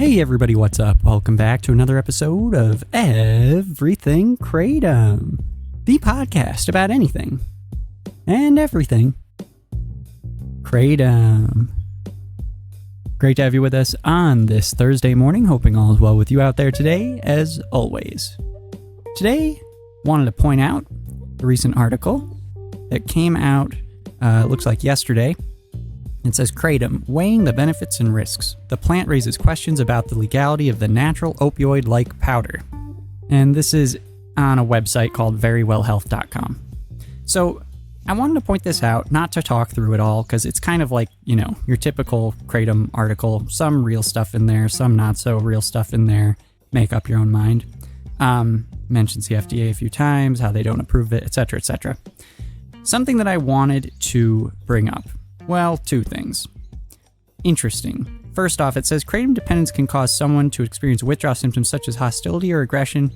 Hey everybody, what's up? Welcome back to another episode of Everything Kratom, the podcast about anything and everything Kratom. Great to have you with us on this Thursday morning, hoping all is well with you out there today, as always. Today, wanted to point out a recent article that came out, looks like yesterday. It says, Kratom, weighing the benefits and risks. The plant raises questions about the legality of the natural opioid-like powder. And this is on a website called verywellhealth.com. So I wanted to point this out, not to talk through it all, because it's kind of like, your typical Kratom article. Some real stuff in there, some not so real stuff in there. Make up your own mind. Mentions the FDA a few times, how they don't approve it, etc., etc. Something that I wanted to bring up. Well, two things. Interesting. First off, it says kratom dependence can cause someone to experience withdrawal symptoms such as hostility or aggression,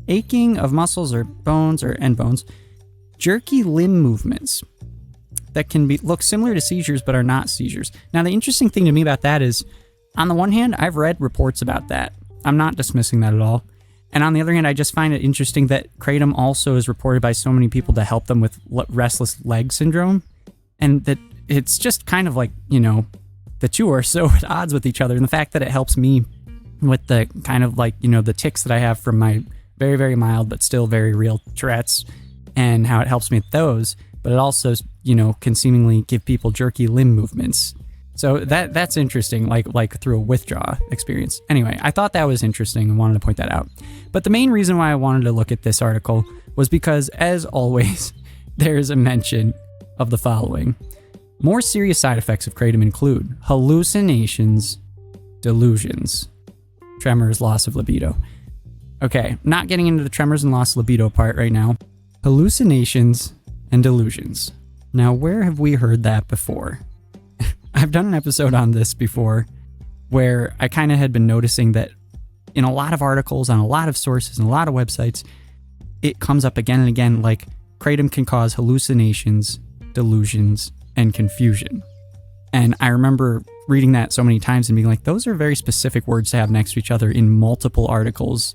aching of muscles or bones or end bones, jerky limb movements that can look similar to seizures but are not seizures. Now, the interesting thing to me about that is, on the one hand, I've read reports about that. I'm not dismissing that at all. And on the other hand, I just find it interesting that kratom also is reported by so many people to help them with restless leg syndrome, and that it's just kind of like, the two are so at odds with each other. And the fact that it helps me with the kind of like, the tics that I have from my very, very mild but still very real Tourette's, and how it helps me with those, but it also, can seemingly give people jerky limb movements. So that's interesting, like through a withdrawal experience. Anyway, I thought that was interesting and wanted to point that out. But the main reason why I wanted to look at this article was because, as always, there's a mention of the following. More serious side effects of kratom include hallucinations, delusions, tremors, loss of libido. Okay, not getting into the tremors and loss of libido part right now. Hallucinations and delusions. Now, where have we heard that before? I've done an episode on this before where I kind of had been noticing that in a lot of articles, on a lot of sources, and a lot of websites, it comes up again and again like kratom can cause hallucinations, delusions, and confusion. And I remember reading that so many times and being like, those are very specific words to have next to each other in multiple articles,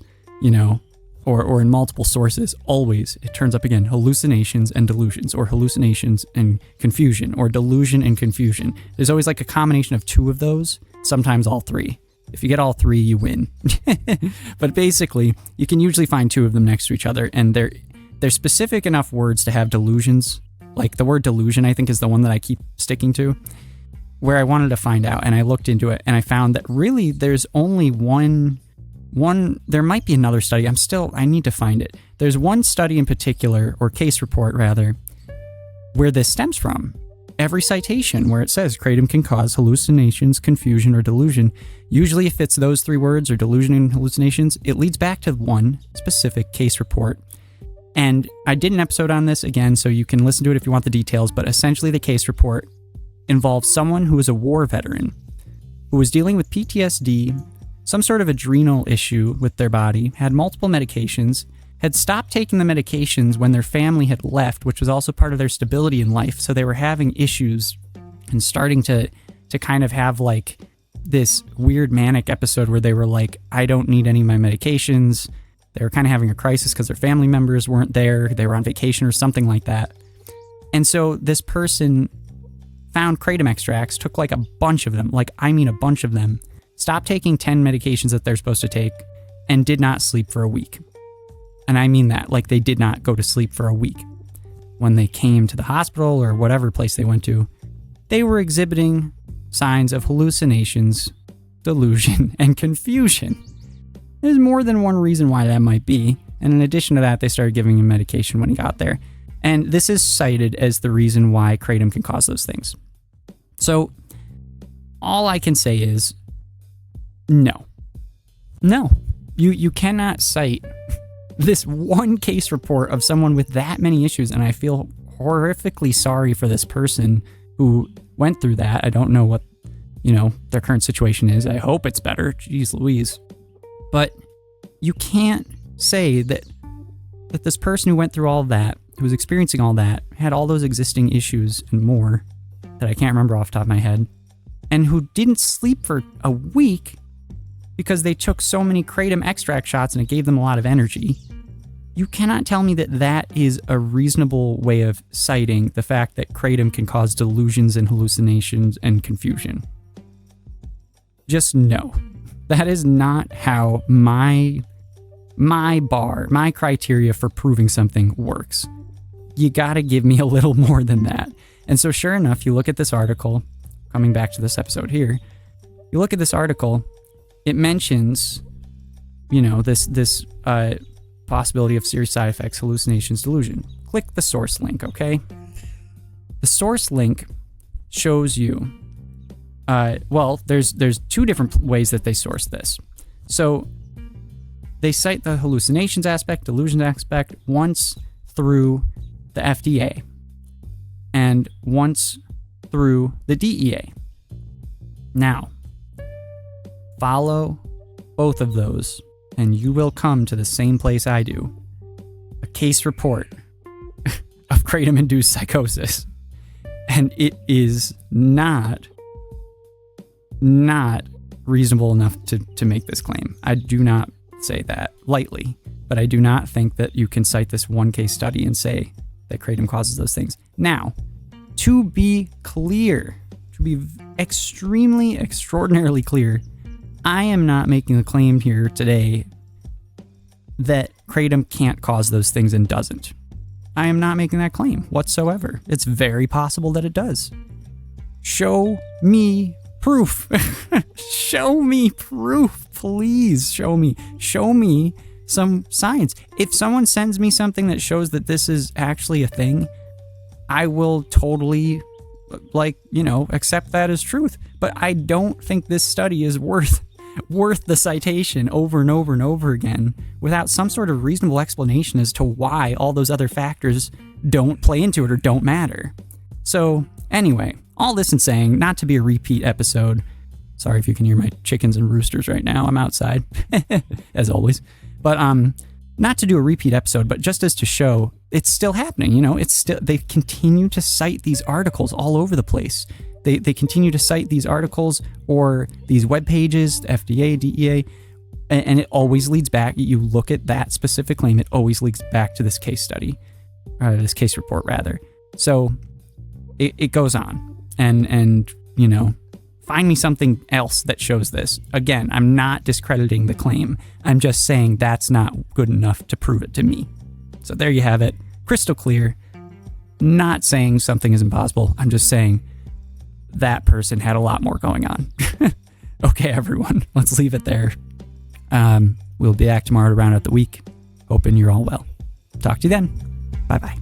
or in multiple sources. Always, it turns up again, hallucinations and delusions, or hallucinations and confusion, or delusion and confusion. There's always like a combination of two of those, sometimes all three. If you get all three, you win. But basically, you can usually find two of them next to each other, and they're specific enough words to have delusions. Like the word delusion, I think, is the one that I keep sticking to, where I wanted to find out, and I looked into it, and I found that really there's only one, there might be another study, I need to find it. There's one study in particular, or case report rather, where this stems from. Every citation where it says kratom can cause hallucinations, confusion, or delusion, usually if it's those three words, or delusion and hallucinations, it leads back to one specific case report. And I did an episode on this again, so you can listen to it if you want the details, but essentially the case report involves someone who is a war veteran, who was dealing with PTSD, some sort of adrenal issue with their body, had multiple medications, had stopped taking the medications when their family had left, which was also part of their stability in life, so they were having issues and starting to kind of have like this weird manic episode where they were like, I don't need any of my medications. They were kind of having a crisis because their family members weren't there. They were on vacation or something like that. And so this person found kratom extracts, took like a bunch of them, a bunch of them, stopped taking 10 medications that they're supposed to take, and did not sleep for a week. And I mean that, like they did not go to sleep for a week. When they came to the hospital or whatever place they went to, they were exhibiting signs of hallucinations, delusion, and confusion. There's more than one reason why that might be, and in addition to that, they started giving him medication when he got there. And this is cited as the reason why kratom can cause those things. So, all I can say is, no. You cannot cite this one case report of someone with that many issues, and I feel horrifically sorry for this person who went through that. I don't know what, their current situation is. I hope it's better. Jeez Louise. But you can't say that this person who went through all of that, who was experiencing all that, had all those existing issues and more that I can't remember off the top of my head, and who didn't sleep for a week, because they took so many kratom extract shots and it gave them a lot of energy. You cannot tell me that that is a reasonable way of citing the fact that kratom can cause delusions and hallucinations and confusion. Just no. That is not how my criteria for proving something works. You gotta give me a little more than that. And so sure enough, you look at this article, coming back to this episode here, you look at this article, it mentions, this possibility of serious side effects, hallucinations, delusion. Click the source link, okay? The source link shows you, there's two different ways that they source this. So they cite the hallucinations aspect, delusion aspect, once through the FDA and once through the DEA. Now, follow both of those and you will come to the same place I do. A case report of kratom-induced psychosis. And it is not reasonable enough to make this claim. I do not say that lightly, but I do not think that you can cite this one case study and say that kratom causes those things. Now, to be clear, to be extremely, extraordinarily clear, I am not making the claim here today that kratom can't cause those things and doesn't. I am not making that claim whatsoever. It's very possible that it does. Show me proof. Show me proof, please. Show me some science. If someone sends me something that shows that this is actually a thing, I will totally, accept that as truth. But I don't think this study is worth the citation over and over and over again without some sort of reasonable explanation as to why all those other factors don't play into it or don't matter. So anyway, all this in saying, not to be a repeat episode. Sorry if you can hear my chickens and roosters right now. I'm outside, as always. But not to do a repeat episode, but just as to show it's still happening. They continue to cite these articles all over the place. They continue to cite these articles or these web pages, FDA, DEA, and it always leads back. You look at that specific claim, it always leads back to this case study, this case report rather. So it goes on, and find me something else that shows this. Again, I'm not discrediting the claim. I'm just saying that's not good enough to prove it to me. So there you have it, crystal clear. Not saying something is impossible. I'm just saying that person had a lot more going on. Okay, everyone, let's leave it there. We'll be back tomorrow to round out the week. Hoping you're all well. Talk to you then. Bye-bye.